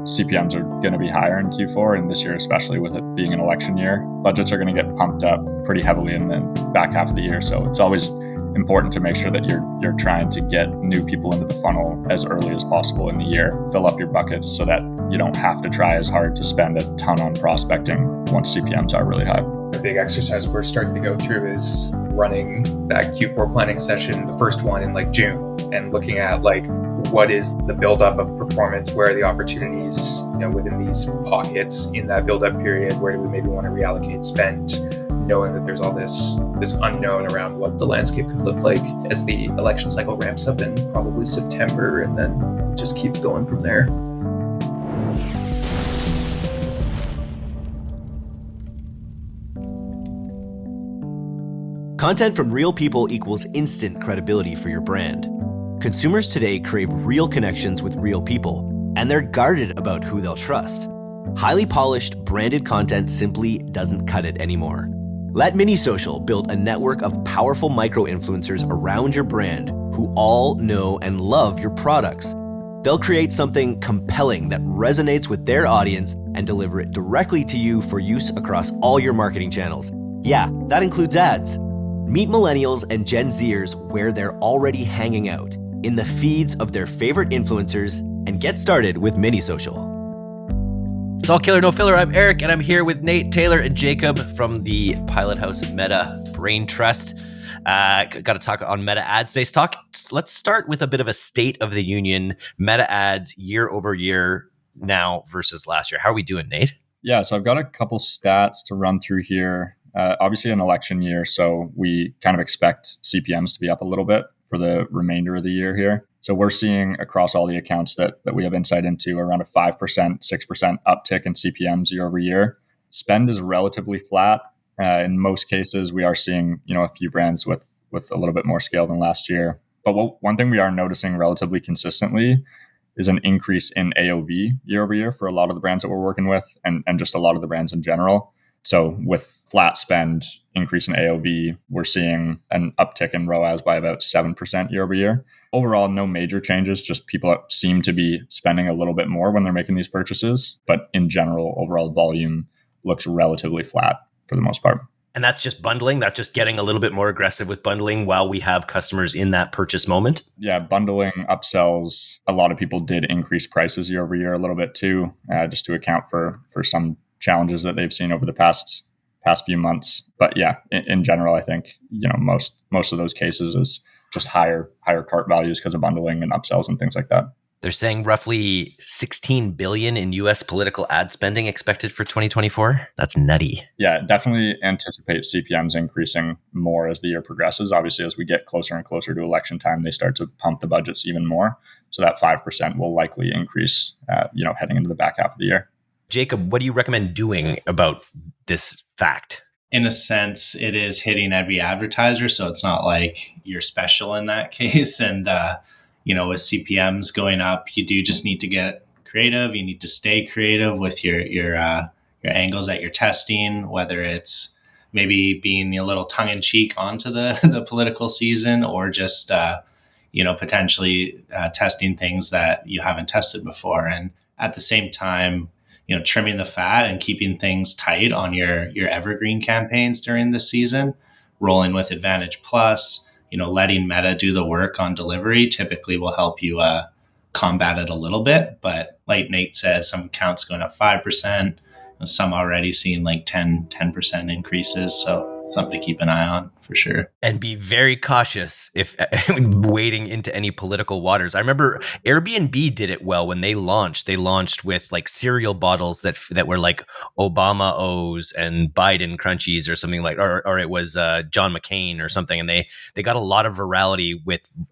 CPMs are going to be higher in Q4, and this year, especially with it being an election year, budgets are going to get pumped up pretty heavily in the back half of the year. So it's always important to make sure that you're trying to get new people into the funnel as early as possible in the year. Fill up your buckets so that you don't have to try as hard to spend a ton on prospecting once CPMs are really high. A big exercise we're starting to go through is running that Q4 planning session, the first one in June, and looking at what is the buildup of performance, where are the opportunities, within these pockets in that buildup period, where do we maybe want to reallocate spend, knowing that there's all this unknown around what the landscape could look like as the election cycle ramps up in probably September, and then it just keeps going from there. Content from real people equals instant credibility for your brand. Consumers today crave real connections with real people, and they're guarded about who they'll trust. Highly polished, branded content simply doesn't cut it anymore. Let MiniSocial build a network of powerful micro-influencers around your brand who all know and love your products. They'll create something compelling that resonates with their audience and deliver it directly to you for use across all your marketing channels. Yeah, that includes ads. Meet millennials and Gen Zers where they're already hanging out, in the feeds of their favorite influencers, and get started with MiniSocial. It's all killer, no filler. I'm Eric, and I'm here with Nate, Taylor, and Jacob from the Pilothouse Meta Brain Trust. Got to talk on Meta Ads today's talk. Let's start with a bit of a state of the union. Meta Ads year over year now versus last year. How are we doing, Nate? Yeah, so I've got a couple stats to run through here. Obviously an election year, so we kind of expect CPMs to be up a little bit for the remainder of the year here. So we're seeing across all the accounts that we have insight into around a 5%, 6% uptick in CPMs year over year. Spend is relatively flat. In most cases, we are seeing a few brands with a little bit more scale than last year. But one thing we are noticing relatively consistently is an increase in AOV year over year for a lot of the brands that we're working with, and just a lot of the brands in general. So with flat spend, increase in AOV, we're seeing an uptick in ROAS by about 7% year over year. Overall, no major changes, just people seem to be spending a little bit more when they're making these purchases. But in general, overall volume looks relatively flat for the most part. And that's just bundling. That's just getting a little bit more aggressive with bundling while we have customers in that purchase moment. Yeah, bundling, upsells. A lot of people did increase prices year over year a little bit too, just to account for some challenges that they've seen over the past few months. But yeah, in general, I think most of those cases is just higher cart values because of bundling and upsells and things like that. They're saying roughly $16 billion in U.S. political ad spending expected for 2024. That's nutty. Yeah, definitely anticipate CPMs increasing more as the year progresses. Obviously, as we get closer and closer to election time, they start to pump the budgets even more. So that 5% will likely increase, heading into the back half of the year. Jacob, what do you recommend doing about this fact? In a sense, it is hitting every advertiser. So it's not like you're special in that case. And, with CPMs going up, you do just need to get creative. You need to stay creative with your angles that you're testing, whether it's maybe being a little tongue in cheek onto the political season, or just, potentially testing things that you haven't tested before. And at the same time, trimming the fat and keeping things tight on your evergreen campaigns during the season, rolling with Advantage Plus, letting Meta do the work on delivery typically will help you combat it a little bit. But like Nate said, some accounts going up 5%, some already seeing 10% increases. So something to keep an eye on for sure. And be very cautious if wading into any political waters. I remember Airbnb did it well when they launched. They launched with cereal bottles that were like Obama O's and Biden Crunchies or something or it was John McCain or something. And they got a lot of virality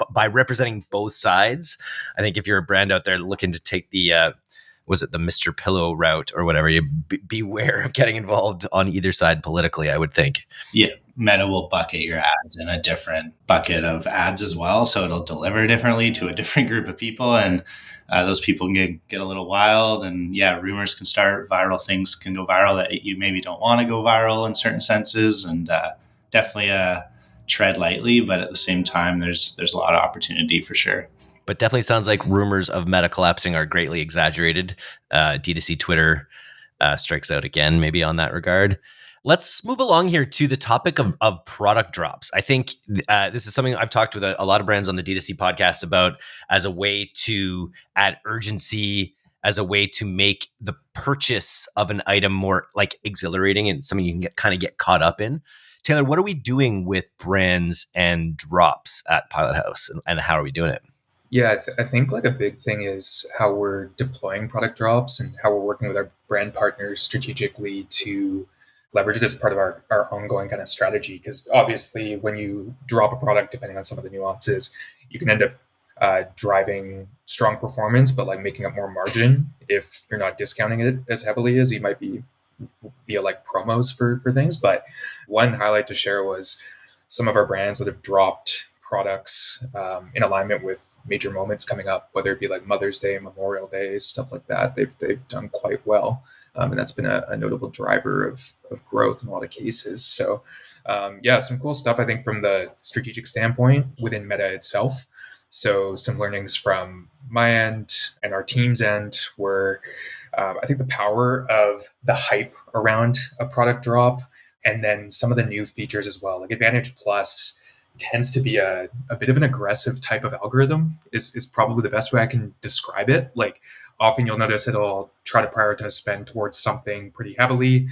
by representing both sides. I think if you're a brand out there looking to take the was it the Mr. Pillow route or whatever, you beware of getting involved on either side politically, I would think. Yeah. Meta will bucket your ads in a different bucket of ads as well. So it'll deliver differently to a different group of people. And those people can get a little wild. And yeah, rumors can start, viral things can go viral that you maybe don't want to go viral in certain senses. And definitely tread lightly. But at the same time, there's a lot of opportunity for sure. but definitely sounds like rumors of Meta collapsing are greatly exaggerated. DTC Twitter strikes out again, maybe on that regard. Let's move along here to the topic of product drops. I think this is something I've talked with a lot of brands on the D2C podcast about as a way to add urgency, as a way to make the purchase of an item more like exhilarating and something you can kind of get caught up in. Taylor, what are we doing with brands and drops at Pilothouse, and how are we doing it? Yeah, I think like a big thing is how we're deploying product drops and how we're working with our brand partners strategically to leverage it as part of our ongoing kind of strategy. Because obviously, when you drop a product, depending on some of the nuances, you can end up driving strong performance, but like making up more margin if you're not discounting it as heavily as you might be via like promos for things. But one highlight to share was some of our brands that have dropped products in alignment with major moments coming up, whether it be like Mother's Day, Memorial Day, stuff like that. They've done quite well. And that's been a notable driver of growth in a lot of cases. So some cool stuff, I think, from the strategic standpoint within Meta itself. So some learnings from my end and our team's end were, I think, the power of the hype around a product drop, and then some of the new features as well. Like Advantage Plus tends to be a bit of an aggressive type of algorithm is probably the best way I can describe it. Like often you'll notice it'll try to prioritize spend towards something pretty heavily.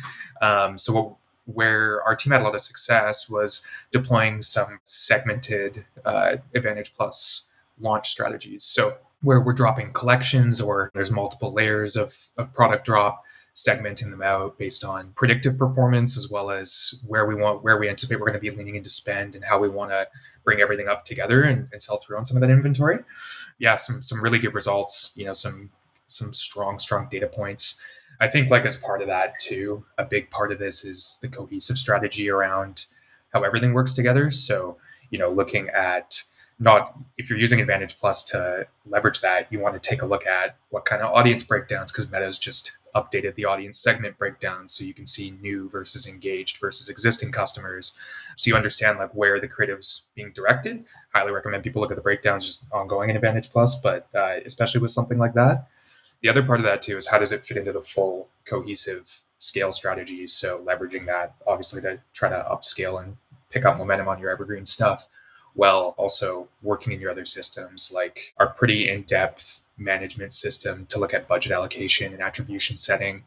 Where our team had a lot of success was deploying some segmented Advantage Plus launch strategies. So where we're dropping collections or there's multiple layers of product drop, segmenting them out based on predictive performance, as well as where we anticipate we're going to be leaning into spend and how we want to bring everything up together and sell through on some of that inventory. Yeah, some really good results, some strong data points. I think like as part of that too, a big part of this is the cohesive strategy around how everything works together. So, looking at not, if you're using Advantage Plus to leverage that, you want to take a look at what kind of audience breakdowns, because Meta's just updated the audience segment breakdown so you can see new versus engaged versus existing customers. So you understand like where the creative's being directed. Highly recommend people look at the breakdowns just ongoing in Advantage Plus, but especially with something like that. The other part of that too is how does it fit into the full cohesive scale strategy? So leveraging that obviously to try to upscale and pick up momentum on your evergreen stuff, while also working in your other systems, like our pretty in-depth management system to look at budget allocation and attribution setting.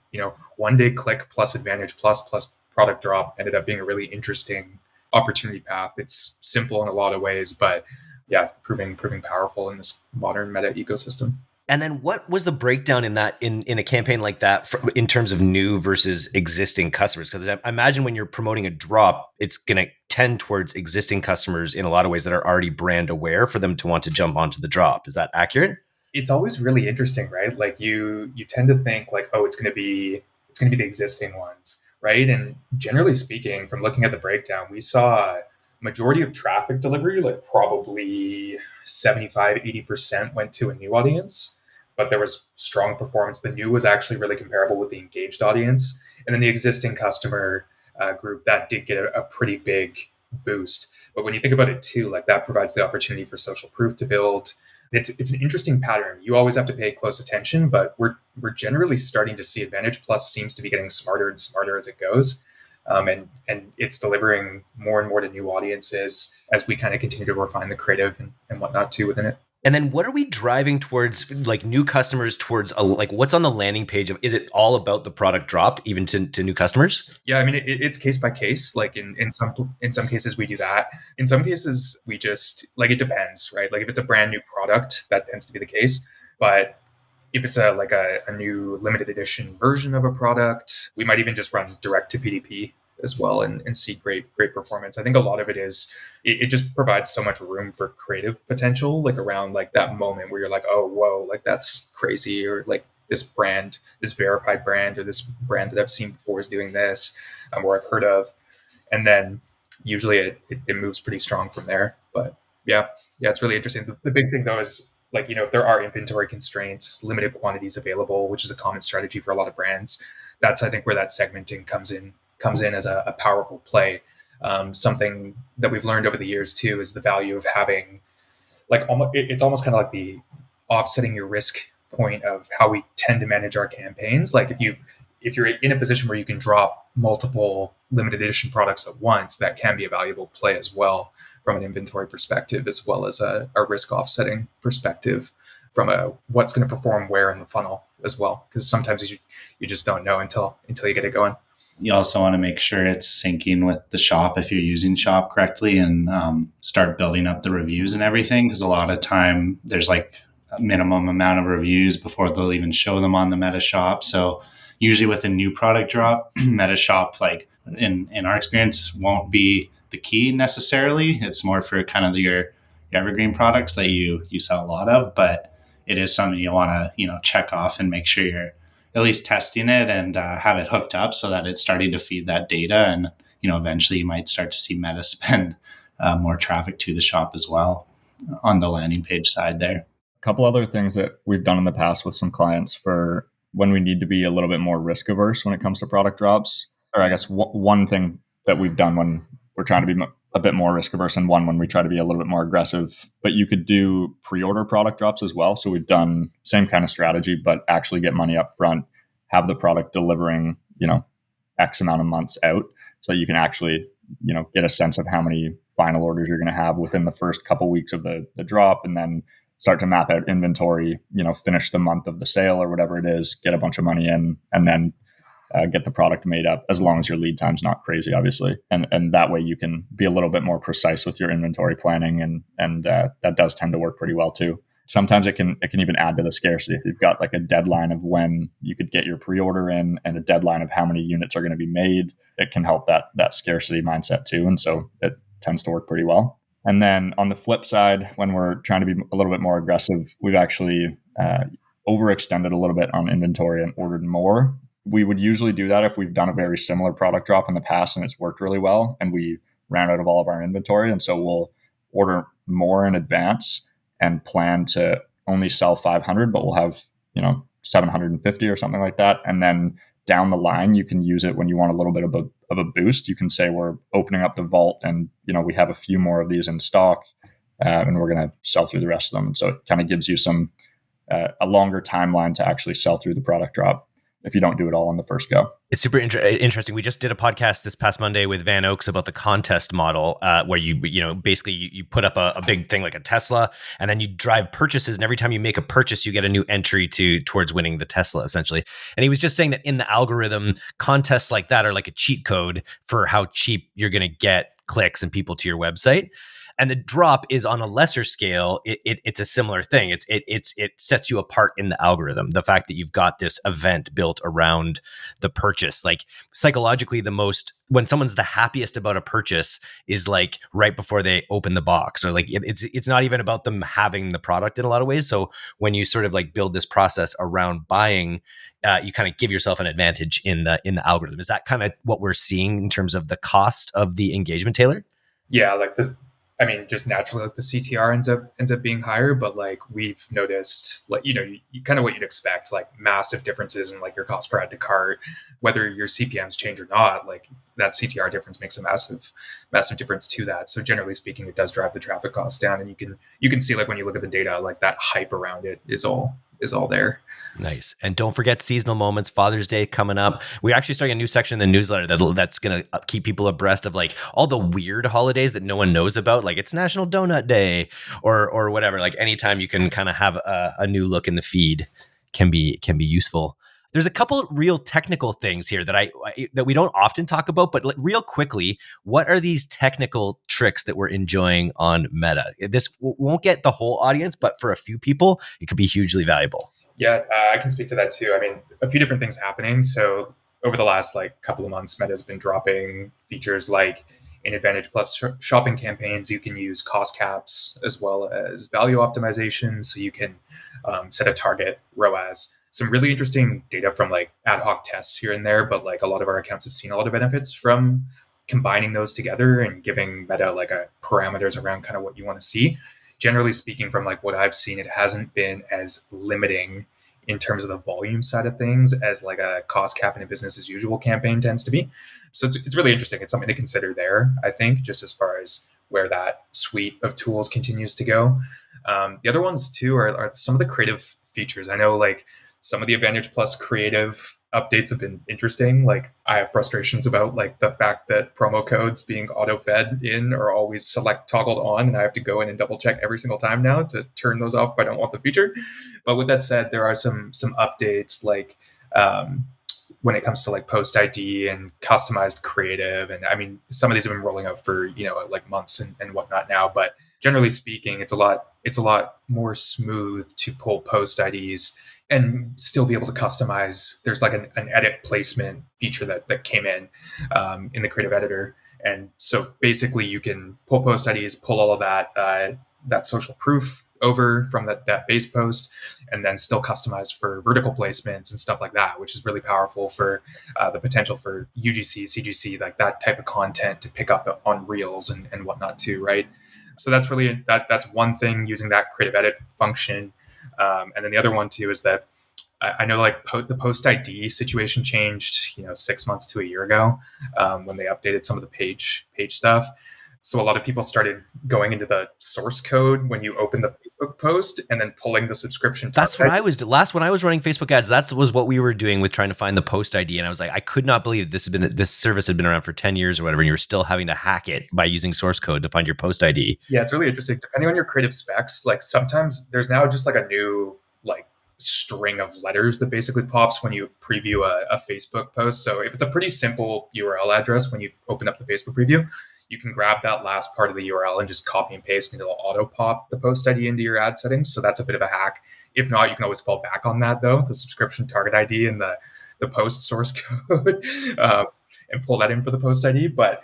One day click plus Advantage Plus product drop ended up being a really interesting opportunity path. It's simple in a lot of ways, but yeah, proving powerful in this modern Meta ecosystem. And then what was the breakdown in that in a campaign like that in terms of new versus existing customers? Because I imagine when you're promoting a drop, it's going to tend towards existing customers in a lot of ways that are already brand aware for them to want to jump onto the drop. Is that accurate? It's always really interesting, right? Like you tend to think like, oh, it's going to be the existing ones, right? And generally speaking, from looking at the breakdown, we saw majority of traffic delivery, like probably 75-80% went to a new audience, but there was strong performance. The new was actually really comparable with the engaged audience. And then the existing customer group, that did get a pretty big boost. But when you think about it too, like that provides the opportunity for social proof to build. It's an interesting pattern. You always have to pay close attention, but we're generally starting to see Advantage Plus seems to be getting smarter and smarter as it goes. And it's delivering more and more to new audiences as we kind of continue to refine the creative and whatnot too within it. And then what are we driving towards, like new customers towards, like what's on the landing page of, is it all about the product drop even to new customers? Yeah, I mean, it's case by case. Like in some cases we do that. In some cases we just, like, it depends, right? Like if it's a brand new product, that tends to be the case. But if it's a new limited edition version of a product, we might even just run direct to PDP as well and see great performance. I think a lot of it is it just provides so much room for creative potential, like around like that moment where you're like, oh, whoa, like that's crazy, or like this brand, this verified brand, or this brand that I've seen before is doing this, or I've heard of, and then usually it moves pretty strong from there. But yeah, it's really interesting. The big thing though is, like, if there are inventory constraints, limited quantities available, which is a common strategy for a lot of brands, that's I think where that segmenting comes in as a powerful play. Something that we've learned over the years too is the value of having like it's almost kind of like the offsetting your risk point of how we tend to manage our campaigns. Like if you're in a position where you can drop multiple limited edition products at once, that can be a valuable play as well from an inventory perspective, as well as a risk offsetting perspective from a what's going to perform where in the funnel as well. Because sometimes you just don't know until you get it going. You also want to make sure it's syncing with the shop if you're using shop correctly, and start building up the reviews and everything. Because a lot of time there's like a minimum amount of reviews before they'll even show them on the Meta shop. So usually with a new product drop, Meta shop, like in our experience, won't be the key necessarily. It's more for kind of your evergreen products that you sell a lot of, but it is something you want to, check off and make sure you're at least testing it and have it hooked up so that it's starting to feed that data. And, eventually you might start to see Meta spend more traffic to the shop as well on the landing page side there. A couple other things that we've done in the past with some clients for when we need to be a little bit more risk averse when it comes to product drops, or I guess one thing that we've done when we're trying to be a bit more risk averse, and one when we try to be a little bit more aggressive, but you could do pre-order product drops as well. So we've done same kind of strategy, but actually get money up front, have the product delivering, X amount of months out, so you can actually, get a sense of how many final orders you're going to have within the first couple weeks of the drop, and then start to map out inventory, finish the month of the sale or whatever it is, get a bunch of money in, and then get the product made up, as long as your lead time's not crazy, obviously. And that way you can be a little bit more precise with your inventory planning, and that does tend to work pretty well too. Sometimes it can even add to the scarcity. If you've got like a deadline of when you could get your pre-order in and a deadline of how many units are going to be made, it can help that scarcity mindset too. And so it tends to work pretty well. And then on the flip side, when we're trying to be a little bit more aggressive, we've actually overextended a little bit on inventory and ordered more. We would usually do that if we've done a very similar product drop in the past and it's worked really well and we ran out of all of our inventory. And so we'll order more in advance and plan to only sell 500, but we'll have, 750 or something like that. And then down the line, you can use it when you want a little bit of a boost. You can say we're opening up the vault and, we have a few more of these in stock and we're going to sell through the rest of them. And so it kind of gives you a longer timeline to actually sell through the product drop if you don't do it all on the first go. It's super interesting. We just did a podcast this past Monday with Van Oaks about the contest model, where basically you put up a big thing like a Tesla, and then you drive purchases, and every time you make a purchase, you get a new entry towards winning the Tesla, essentially. And he was just saying that in the algorithm, contests like that are like a cheat code for how cheap you're going to get clicks and people to your website. And the drop is on a lesser scale. It's a similar thing. It sets you apart in the algorithm. The fact that you've got this event built around the purchase, like psychologically, when someone's the happiest about a purchase is like right before they open the box, or like it's not even about them having the product in a lot of ways. So when you sort of like build this process around buying, you kind of give yourself an advantage in the algorithm. Is that kind of what we're seeing in terms of the cost of the engagement, Taylor? Yeah, like this. I mean, just naturally, like the CTR ends up being higher, but like we've noticed, like, you kind of what you'd expect, like massive differences in like your cost per add to cart, whether your CPMs change or not, like that CTR difference makes a massive difference to that. So generally speaking, it does drive the traffic costs down, and you can see, like, when you look at the data, like that hype around it is all there. Nice. And don't forget seasonal moments. Father's Day coming up. We're actually starting a new section in the newsletter that's going to keep people abreast of like all the weird holidays that no one knows about. Like it's National Donut Day or whatever. Like anytime you can kind of have a new look in the feed can be useful. There's a couple real technical things here that we don't often talk about, but like real quickly, what are these technical tricks that we're enjoying on Meta? This won't get the whole audience, but for a few people, it could be hugely valuable. Yeah, I can speak to that too. I mean, a few different things happening. So over the last couple of months, Meta's been dropping features like in Advantage Plus shopping campaigns. You can use cost caps as well as value optimization. So you can set a target ROAS. Some really interesting data from like ad hoc tests here and there, but like a lot of our accounts have seen a lot of benefits from combining those together and giving Meta like a parameters around kind of what you want to see. Generally speaking, from like what I've seen, it hasn't been as limiting in terms of the volume side of things as like a cost cap in a business as usual campaign tends to be. So it's really interesting. It's something to consider there, I think, just as far as where that suite of tools continues to go. The other ones too are some of the creative features. I know like some of the Advantage Plus creative updates have been interesting. Like I have frustrations about like the fact that promo codes being auto-fed in are always toggled on, and I have to go in and double check every single time now to turn those off if I don't want the feature. But with that said, there are some updates like when it comes to like post ID and customized creative. And I mean, some of these have been rolling out for, like months and whatnot now, but generally speaking, it's a lot more smooth to pull post IDs and still be able to customize. There's like an edit placement feature that came in the creative editor. And so basically you can pull post IDs, pull all of that social proof over from that base post, and then still customize for vertical placements and stuff like that, which is really powerful for the potential for UGC, CGC, like that type of content to pick up on Reels and whatnot too, right? So that's really, that's one thing, using that creative edit function. And then the other one too is that I know like the post ID situation changed, 6 months to a year ago when they updated some of the page stuff. So a lot of people started going into the source code when you open the Facebook post and then pulling the subscription. That's what I was when I was running Facebook ads. That was what we were doing with trying to find the post ID. And I was like, I could not believe this service had been around for 10 years or whatever. And you were still having to hack it by using source code to find your post ID. Yeah, it's really interesting. Depending on your creative specs, like sometimes there's now just like a new like string of letters that basically pops when you preview a Facebook post. So if it's a pretty simple URL address, when you open up the Facebook preview, you can grab that last part of the URL and just copy and paste, and it'll auto pop the post ID into your ad settings. So that's a bit of a hack. If not, you can always fall back on that though, the subscription target ID and the post source code, and pull that in for the post ID. But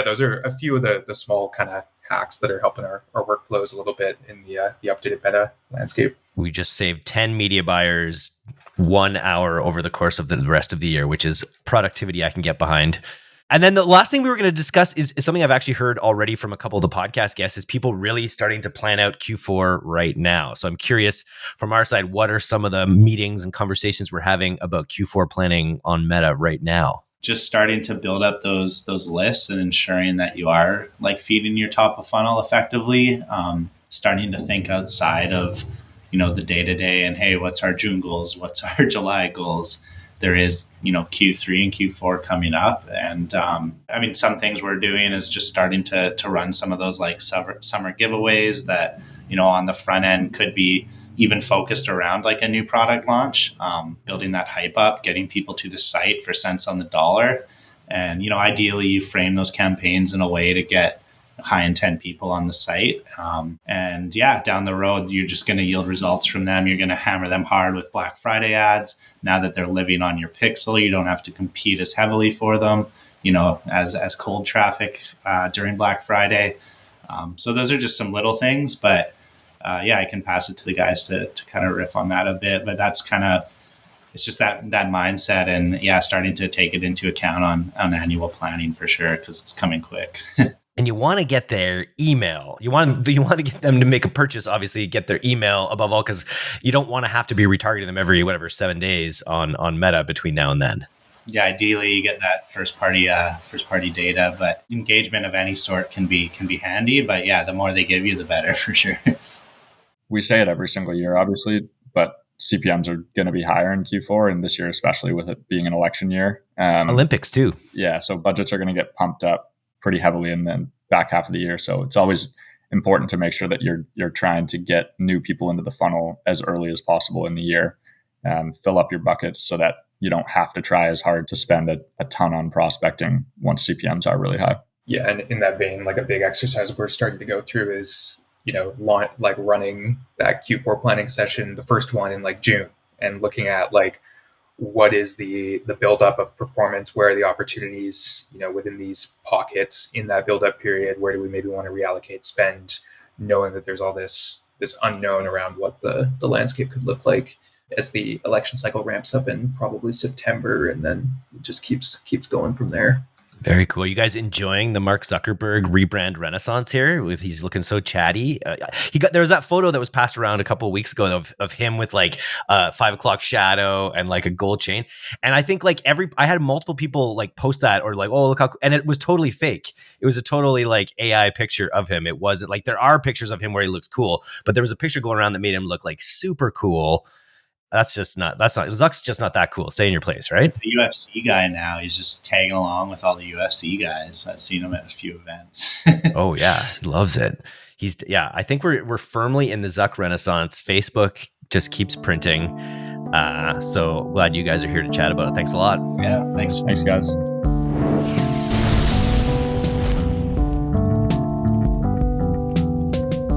those are a few of the small kind of hacks that are helping our workflows a little bit in the updated beta landscape. We just saved 10 media buyers 1 hour over the course of the rest of the year, which is productivity I can get behind. And then the last thing we were going to discuss is something I've actually heard already from a couple of the podcast guests, is people really starting to plan out Q4 right now. So I'm curious from our side, what are some of the meetings and conversations we're having about Q4 planning on Meta right now? Just starting to build up those lists and ensuring that you are like feeding your top of funnel effectively, starting to think outside of, the day-to-day and, hey, what's our June goals? What's our July goals? There is, Q3 and Q4 coming up. And some things we're doing is just starting to run some of those like summer giveaways that, on the front end could be even focused around like a new product launch, building that hype up, getting people to the site for cents on the dollar. And, ideally you frame those campaigns in a way to get high intent people on the site. Down the road, you're just going to yield results from them. You're going to hammer them hard with Black Friday ads. Now that they're living on your pixel, you don't have to compete as heavily for them, as cold traffic during Black Friday. So those are just some little things, but I can pass it to the guys to kind of riff on that a bit. But that's kind of, it's just that mindset and starting to take it into account on annual planning for sure, because it's coming quick. And you want to get their email. You want to get them to make a purchase, obviously get their email above all, because you don't want to have to be retargeting them every 7 days on Meta between now and then. Yeah, ideally you get that first party data, but engagement of any sort can be handy. But the more they give you, the better for sure. We say it every single year, obviously, but CPMs are going to be higher in Q4, and this year especially with it being an election year. Olympics too. Yeah, so budgets are going to get pumped up pretty heavily in the back half of the year. So it's always important to make sure that you're trying to get new people into the funnel as early as possible in the year, and fill up your buckets so that you don't have to try as hard to spend a ton on prospecting once CPMs are really high. Yeah, and in that vein, like a big exercise we're starting to go through is, like running that Q4 planning session, the first one in like June, and looking at like what is the buildup of performance, where are the opportunities, within these pockets in that buildup period, where do we maybe want to reallocate spend, knowing that there's all this unknown around what the landscape could look like as the election cycle ramps up in probably September, and then it just keeps going from there. Very cool. You guys enjoying the Mark Zuckerberg rebrand renaissance here? He's looking so chatty. There was that photo that was passed around a couple of weeks ago of him with like 5 o'clock shadow and like a gold chain. And I think like I had multiple people like post that or like, oh, look how, and it was totally fake. It was a totally like AI picture of him. It wasn't like, there are pictures of him where he looks cool, but there was a picture going around that made him look like super cool. Zuck's just not that cool. Stay in your place, right? The UFC guy now, he's just tagging along with all the UFC guys. I've seen him at a few events. Oh yeah, he loves it. I think we're firmly in the Zuck renaissance. Facebook just keeps printing. So glad you guys are here to chat about it. Thanks a lot. Yeah, thanks. Thanks, guys.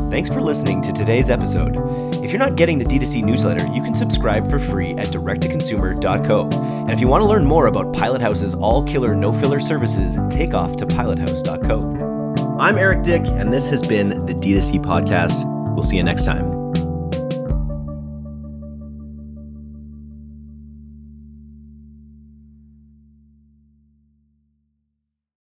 Thanks for listening to today's episode. If you're not getting the D2C newsletter, you can subscribe for free at directtoconsumer.co. And if you want to learn more about Pilothouse's all-killer, no-filler services, take off to pilothouse.co. I'm Eric Dick, and this has been the D2C Podcast. We'll see you next time.